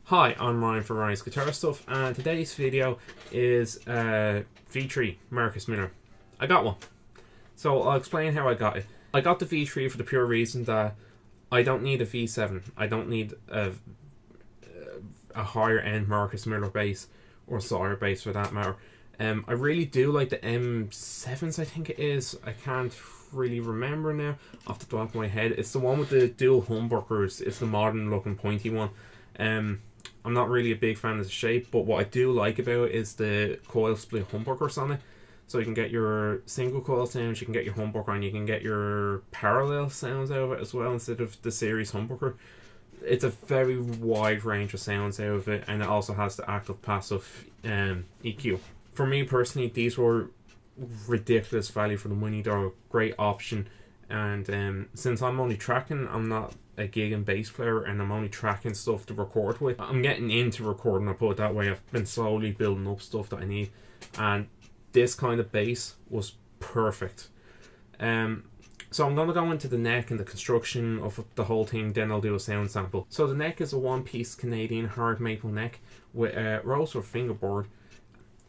Hi, I'm Ryan for Ryan's Guitar Stuff, and today's video is V3 Marcus Miller. I got one, so I'll explain how I got it. I got the V3 for the pure reason that I don't need a V7. I don't need a higher end Marcus Miller bass or Sawyer bass for that matter. I really do like the M7s, I think it is. I can't really remember now off the top of my head. It's the one with the dual humbuckers. It's the modern looking pointy one. I'm not really a big fan of the shape, but what I do like about it is the coil split humbuckers on it. So you can get your single coil sounds, you can get your humbucker, and you can get your parallel sounds out of it as well instead of the series humbucker. It's a very wide range of sounds out of it, and it also has the active passive EQ. For me personally, these were ridiculous value for the money. They're a great option, and since I'm only tracking, I'm not a gig and bass player, and I'm only tracking stuff to record with. I'm getting into recording, I'll put it that way. I've been slowly building up stuff that I need, and this kind of bass was perfect. So I'm going to go into the neck and the construction of the whole thing, then I'll do a sound sample. So the neck is a one-piece Canadian hard maple neck with a rosewood fingerboard.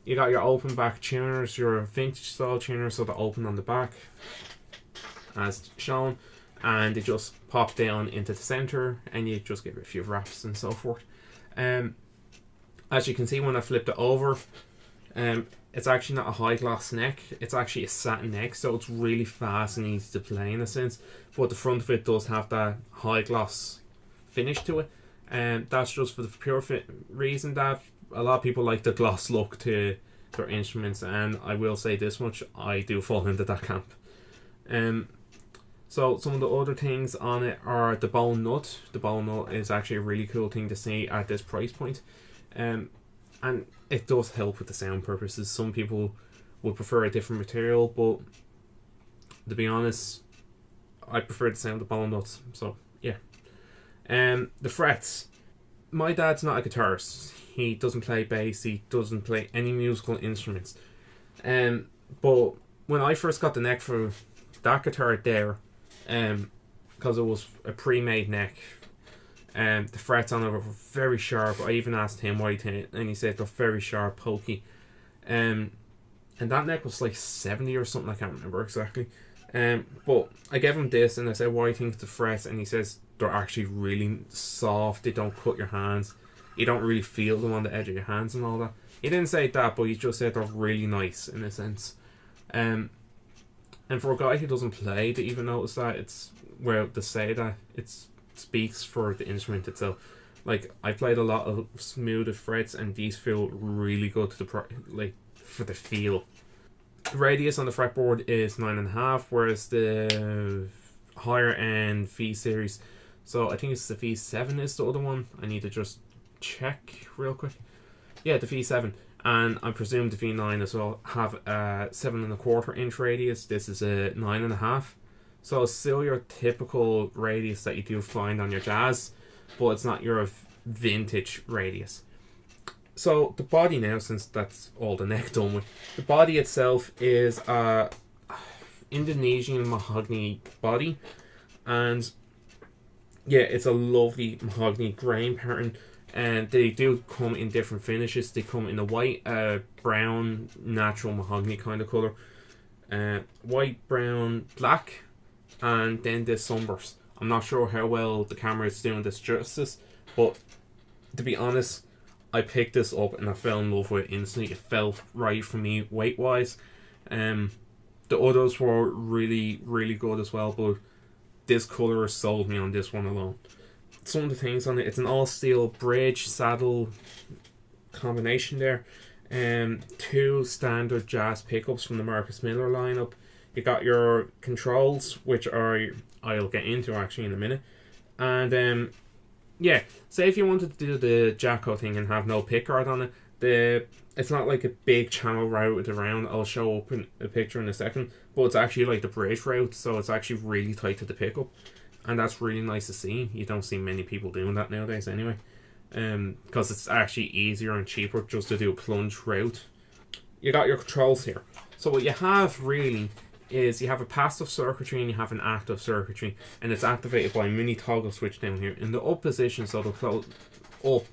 You got your open back tuners, your vintage style tuners, so they're open on the back as shown, and they just pop down into the center, and you just give it a few wraps and so forth. As you can see when I flipped it over, it's actually not a high gloss neck, it's actually a satin neck, so it's really fast and easy to play in a sense, but the front of it does have that high gloss finish to it, and that's just for the pure reason that a lot of people like the gloss look to their instruments, and I will say this much, I do fall into that camp. So some of the other things on it are the bone nut. The bone nut is actually a really cool thing to see at this price point, and it does help with the sound purposes. Some people would prefer a different material, but to be honest, I prefer the sound of the bone nuts. So yeah. The frets. My dad's not a guitarist. He doesn't play bass. He doesn't play any musical instruments. But when I first got the neck for that guitar there, because it was a pre-made neck, the frets on it were very sharp. I even asked him why, and he said they're very sharp, pokey. And that neck was like 70 or something, I can't remember exactly. But I gave him this and I said, why do you think the frets? And he says they're actually really soft, they don't cut your hands, you don't really feel them on the edge of your hands and all that. He didn't say that, but he just said they're really nice in a sense. And for a guy who doesn't play to even notice that, it's, well, to say that, it speaks for the instrument itself. Like, I played a lot of smoother frets, and these feel really good to the for the feel. The radius on the fretboard is 9.5, whereas the higher end V series, so I think it's the V7 is the other one. I need to just check real quick. Yeah, the V7. And I presume the V9 as well have a 7.25 inch radius. This is a 9.5. So it's still your typical radius that you do find on your jazz, but it's not your vintage radius. So the body now, since that's all the neck done with, the body itself is a Indonesian mahogany body, and yeah, it's a lovely mahogany grain pattern. And they do come in different finishes. They come in a white, brown, natural mahogany kind of colour, white, brown, black, and then the sunburst. I'm not sure how well the camera is doing this justice, but to be honest, I picked this up and I fell in love with it instantly. It felt right for me weight wise. The others were really, really good as well, but this colour sold me on this one alone. Some of the things on it, it's an all steel bridge saddle combination there, 2 standard jazz pickups from the Marcus Miller lineup. You got your controls, which are, I'll get into actually in a minute, and yeah, say if you wanted to do the Jacko thing and have no pickguard on it, it's not like a big channel route around. I'll show up in a picture in a second, but it's actually like the bridge route, so it's actually really tight to the pickup. And that's really nice to see. You don't see many people doing that nowadays anyway. Because it's actually easier and cheaper just to do a plunge route. You got your controls here. So what you have really is you have a passive circuitry and you have an active circuitry. And it's activated by a mini toggle switch down here. In the up position, so they'll close up,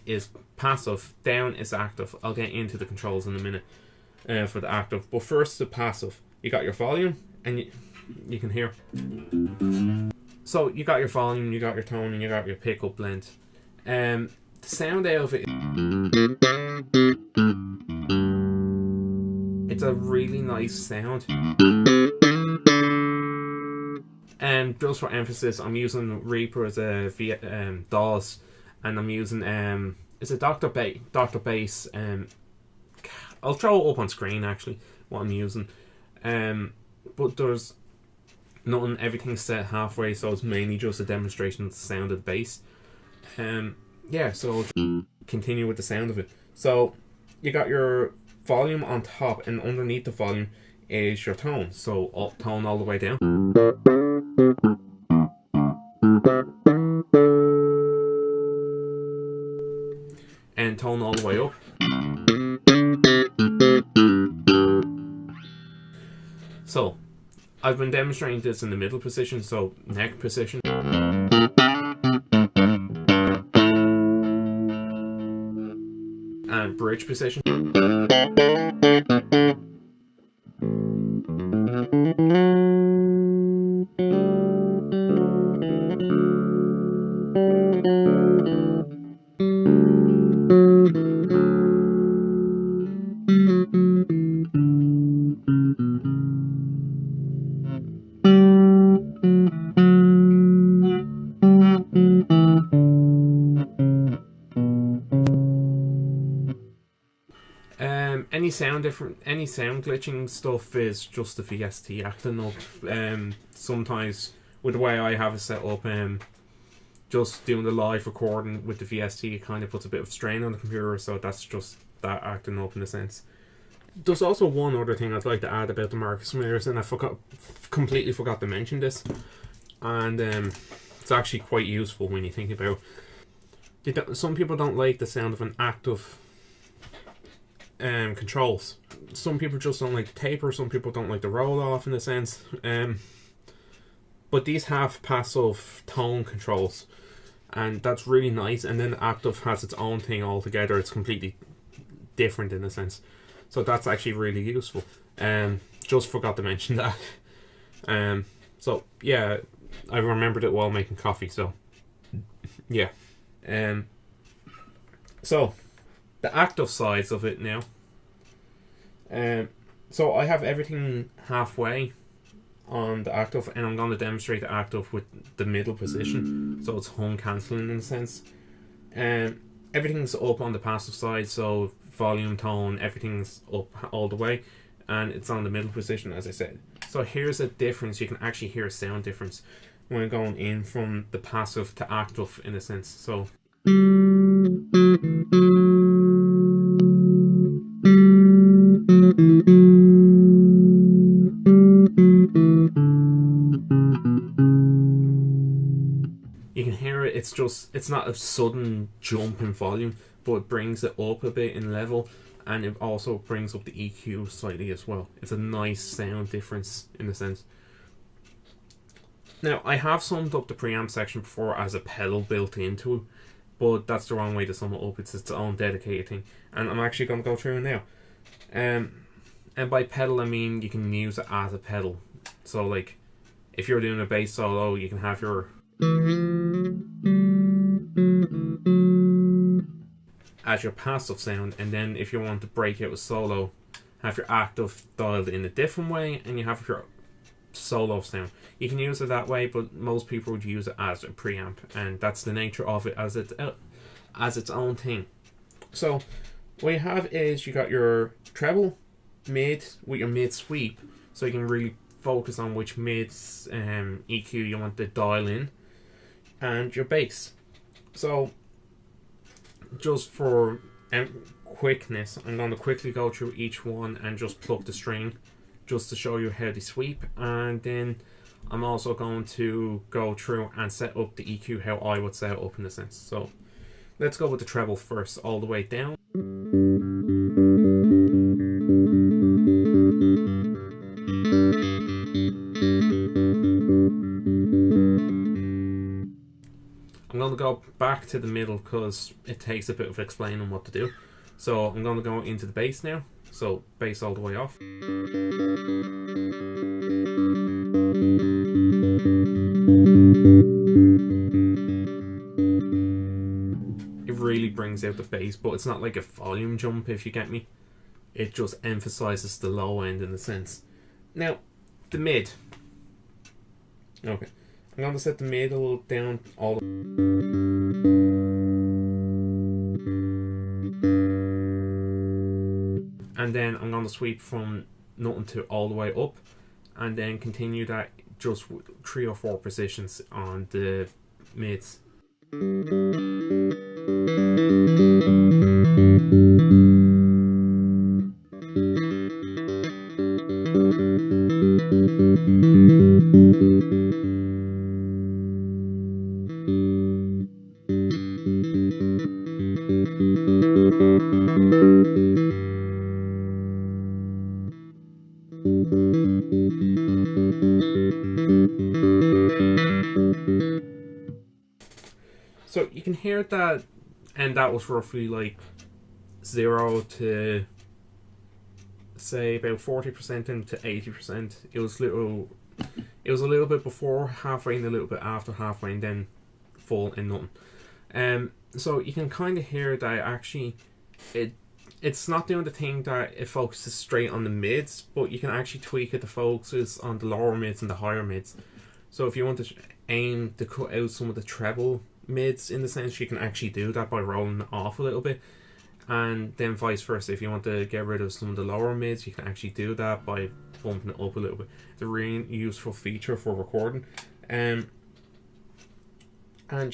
is passive, down is active. I'll get into the controls in a minute for the active, but first the passive. You got your volume, and you can hear. So you got your volume, you got your tone, and you got your pickup blend. The sound out of it, it's a really nice sound. And just for emphasis, I'm using Reaper as a DAWs, and I'm using is it Dr. Bass. I'll throw it up on screen actually what I'm using. But there's nothing, everything's set halfway, so it's mainly just a demonstration of the sound of the bass. Yeah, so continue with the sound of it. So you got your volume on top, and underneath the volume is your tone. So tone all the way down. And tone all the way up. So I've been demonstrating this in the middle position, so neck position. And bridge position. Any sound glitching stuff is just the VST acting up. Sometimes with the way I have it set up, just doing the live recording with the VST kind of puts a bit of strain on the computer, so that's just that acting up in a sense. There's also one other thing I'd like to add about the Marcus mirrors, and I completely forgot to mention this, and it's actually quite useful when you think about it. Some people don't like the sound of an active controls. Some people just don't like the taper, some people don't like the roll off in a sense. But these have passive tone controls, and that's really nice. And then active has its own thing altogether. It's completely different in a sense. So that's actually really useful. Just forgot to mention that. So yeah, I remembered it while making coffee. So yeah. So the active sides of it now. So I have everything halfway on the active, and I'm going to demonstrate the active with the middle position, so it's hum cancelling in a sense. Everything's up on the passive side, so volume, tone, everything's up all the way, and it's on the middle position, as I said. So here's a difference. You can actually hear a sound difference when going in from the passive to active in a sense. So you can hear it. It's not a sudden jump in volume, but it brings it up a bit in level, and it also brings up the EQ slightly as well. It's a nice sound difference in a sense. Now, I have summed up the preamp section before as a pedal built into it, but that's the wrong way to sum it up. It's its own dedicated thing, and I'm actually going to go through it now. And by pedal, I mean you can use it as a pedal. So, like, if you're doing a bass solo, you can have your as your passive sound, and then if you want to break out a solo, have your active dialed in a different way, and you have your solo sound. You can use it that way, but most people would use it as a preamp, and that's the nature of it as its own thing. So what you have is you got your treble mid with your mid sweep, so you can really focus on which mids EQ you want to dial in, and your bass. So just for quickness, I'm going to quickly go through each one and just plug the string just to show you how they sweep, and then I'm also going to go through and set up the EQ how I would set it up in a sense. So let's go with the treble first, all the way down. I'm going to go back back to the middle because it takes a bit of explaining what to do. So I'm going to go into the bass now. So bass all the way off. It really brings out the bass, but it's not like a volume jump, if you get me. It just emphasizes the low end in a sense. Now, the mid. Okay. I'm going to set the middle down all the... And then I'm going to sweep from nothing to all the way up, and then continue that just 3 or 4 positions on the mids. So you can hear that, and that was roughly like 0 to say about 40% into 80%. It was a little bit before halfway and a little bit after halfway, and then full and nothing. So you can kind of hear that actually it's not doing the thing that it focuses straight on the mids, but you can actually tweak it to focus on the lower mids and the higher mids. So if you want to aim to cut out some of the treble mids, in the sense, you can actually do that by rolling it off a little bit, and then vice versa. If you want to get rid of some of the lower mids, you can actually do that by bumping it up a little bit. It's a really useful feature for recording. And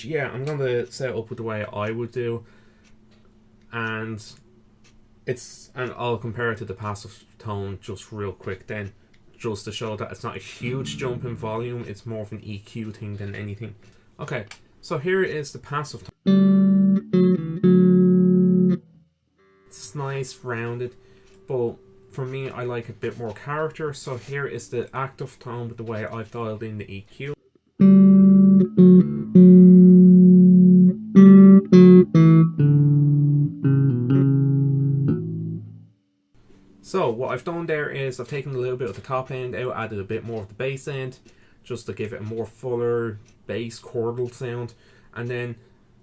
yeah, I'm going to set it up with the way I would do, and I'll compare it to the passive tone just real quick then, just to show that it's not a huge jump in volume. It's more of an EQ thing than anything. Okay, so here is the passive tone. It's nice, rounded, but for me, I like a bit more character. So here is the active tone with the way I've dialed in the EQ. So what I've done there is I've taken a little bit of the top end out, added a bit more of the bass end, just to give it a more fuller bass chordal sound. And then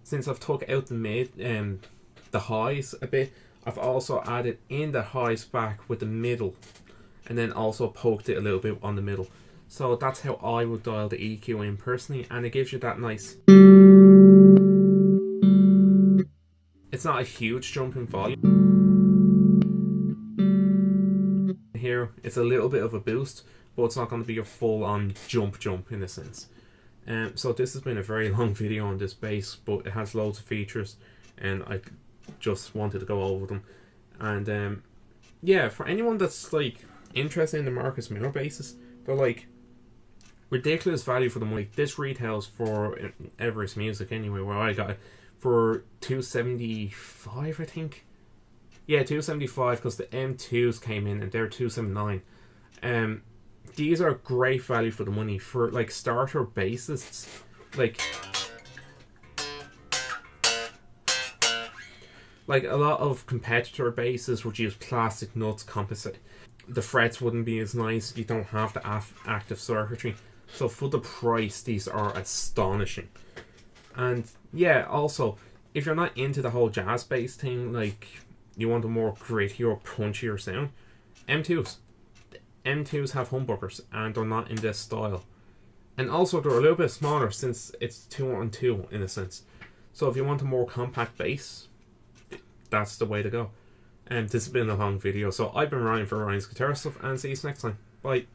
since I've took out the mid and the highs a bit, I've also added in the highs back with the middle, and then also poked it a little bit on the middle. So that's how I would dial the EQ in personally, and it gives you that nice... It's not a huge jump in volume. Here, it's a little bit of a boost, but it's not going to be a full-on jump in a sense. So this has been a very long video on this bass, but it has loads of features, and I just wanted to go over them. And yeah, for anyone that's like interested in the Marcus Miller basses, they're like ridiculous value for the money. This retails for Everest Music anyway, where I got it for $275, I think. Yeah, $275, because the M2s came in and they're $279. These are great value for the money for like starter bassists. Like a lot of competitor basses would use plastic nuts compensate. The frets wouldn't be as nice. You don't have the active circuitry. So for the price, these are astonishing. And yeah, also, if you're not into the whole jazz bass thing, like you want a more gritty or punchier sound, M2s. M2s have humbuckers and they're not in this style. And also they're a little bit smaller since it's 2-on-2 in a sense. So if you want a more compact bass, that's the way to go. And this has been a long video. So I've been Ryan for Ryan's Guitar Stuff, and see you next time. Bye.